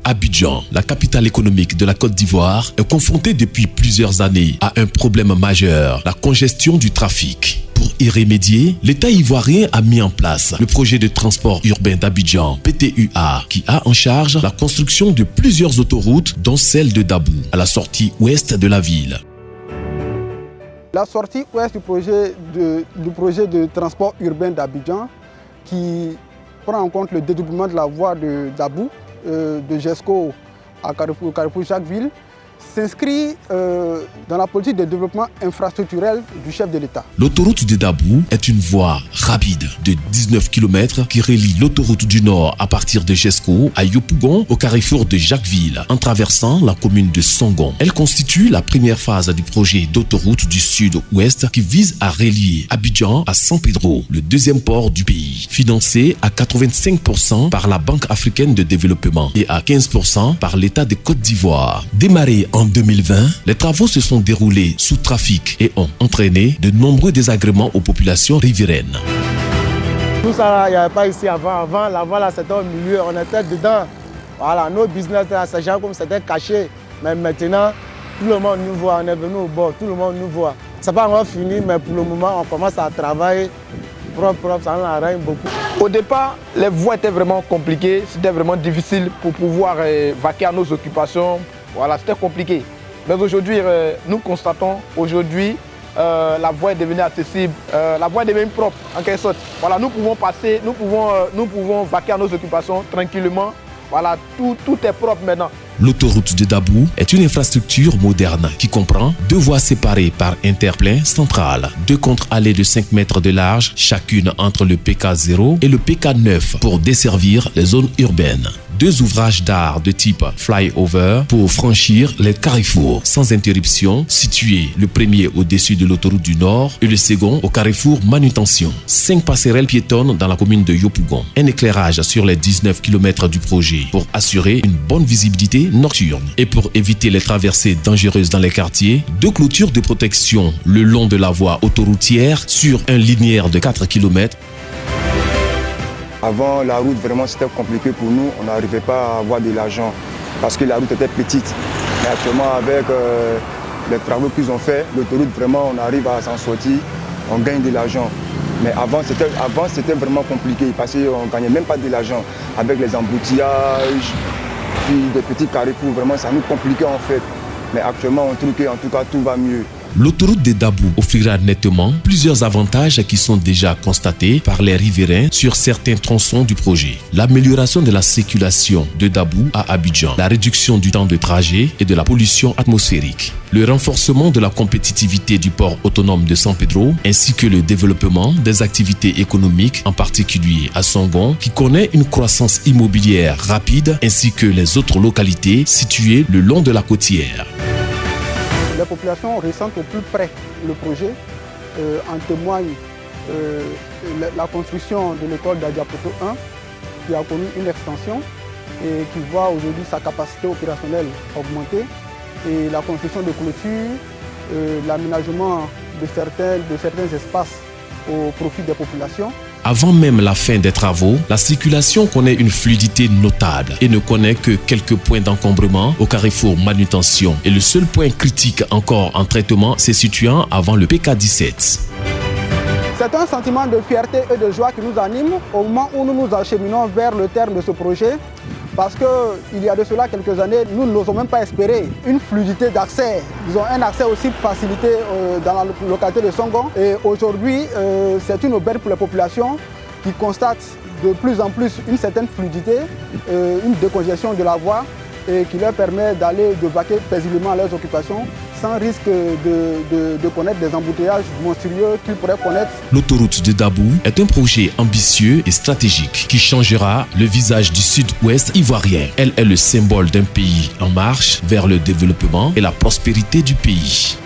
Abidjan, la capitale économique de la Côte d'Ivoire, est confrontée depuis plusieurs années à un problème majeur, la congestion du trafic. Pour y remédier, l'État ivoirien a mis en place le projet de transport urbain d'Abidjan, PTUA, qui a en charge la construction de plusieurs autoroutes, dont celle de Dabou, à la sortie ouest de la ville. La sortie ouest du projet de transport urbain d'Abidjan, qui prend en compte le dédoublement de la voie de Dabou, de Jesco à Carrefour Jacquesville, s'inscrit dans la politique de développement infrastructurel du chef de l'État. L'autoroute de Dabou est une voie rapide de 19 km qui relie l'autoroute du Nord à partir de Jesco à Yopougon au carrefour de Jacquesville en traversant la commune de Songon. Elle constitue la première phase du projet d'autoroute du sud-ouest qui vise à relier Abidjan à San Pedro, le deuxième port du pays, financé à 85% par la Banque africaine de développement et à 15% par l'État de Côte d'Ivoire. Démarré en 2020, les travaux se sont déroulés sous trafic et ont entraîné de nombreux désagréments aux populations riveraines. Tout ça, il n'y avait pas ici avant. Avant, la voie là, c'était au milieu, on était dedans. Voilà, nos business, c'est genre comme c'était caché. Mais maintenant, tout le monde nous voit, on est venu au bord, tout le monde nous voit. Ça n'est pas encore fini, mais pour le moment, on commence à travailler propre, ça nous arrange beaucoup. Au départ, les voies étaient vraiment compliquées, c'était vraiment difficile pour pouvoir vaquer à nos occupations. Voilà, c'était compliqué. Mais aujourd'hui, nous constatons, aujourd'hui, la voie est devenue accessible, la voie est devenue propre, en quelque sorte. Voilà, nous pouvons passer, nous pouvons vaquer à nos occupations tranquillement. Voilà, tout est propre maintenant. L'autoroute de Dabou est une infrastructure moderne qui comprend 2 voies séparées par interplein central, 2 contre-allées de 5 mètres de large, chacune entre le PK0 et le PK9 pour desservir les zones urbaines. 2 ouvrages d'art de type flyover pour franchir les carrefours sans interruption, situés le premier au-dessus de l'autoroute du Nord et le second au carrefour manutention. 5 passerelles piétonnes dans la commune de Yopougon. Un éclairage sur les 19 km du projet pour assurer une bonne visibilité nocturne. Et pour éviter les traversées dangereuses dans les quartiers, 2 clôtures de protection le long de la voie autoroutière sur un linéaire de 4 km. Avant, la route, vraiment, c'était compliqué pour nous. On n'arrivait pas à avoir de l'argent parce que la route était petite. Mais actuellement, avec les travaux qu'ils ont fait, l'autoroute, vraiment, on arrive à s'en sortir. On gagne de l'argent. Mais avant, c'était vraiment compliqué parce qu'on ne gagnait même pas de l'argent. Avec les embouteillages, puis des petits carrefours, vraiment, ça nous compliquait en fait. Mais actuellement, on trouve qu'en tout cas, tout va mieux. L'autoroute de Dabou offrira nettement plusieurs avantages qui sont déjà constatés par les riverains sur certains tronçons du projet. L'amélioration de la circulation de Dabou à Abidjan, la réduction du temps de trajet et de la pollution atmosphérique, le renforcement de la compétitivité du port autonome de San Pedro, ainsi que le développement des activités économiques, en particulier à Songon, qui connaît une croissance immobilière rapide, ainsi que les autres localités situées le long de la côtière. Les populations ressentent au plus près le projet. En témoigne la construction de l'école d'Adiapoto 1 qui a connu une extension et qui voit aujourd'hui sa capacité opérationnelle augmenter. Et la construction de clôtures, l'aménagement de certains espaces au profit des populations. Avant même la fin des travaux, la circulation connaît une fluidité notable et ne connaît que quelques points d'encombrement au carrefour manutention. Et le seul point critique encore en traitement se situant avant le PK17. C'est un sentiment de fierté et de joie qui nous anime au moment où nous nous acheminons vers le terme de ce projet. Parce qu'il y a de cela quelques années, nous n'osons même pas espérer une fluidité d'accès, disons un accès aussi facilité dans la localité de Songon. Et aujourd'hui, c'est une aubaine pour les populations qui constatent de plus en plus une certaine fluidité, une décongestion de la voie et qui leur permet de vaquer paisiblement à leurs occupations sans risque de connaître des embouteillages monstrueux qu'ils pourraient connaître. L'autoroute de Dabou est un projet ambitieux et stratégique qui changera le visage du sud-ouest ivoirien. Elle est le symbole d'un pays en marche vers le développement et la prospérité du pays.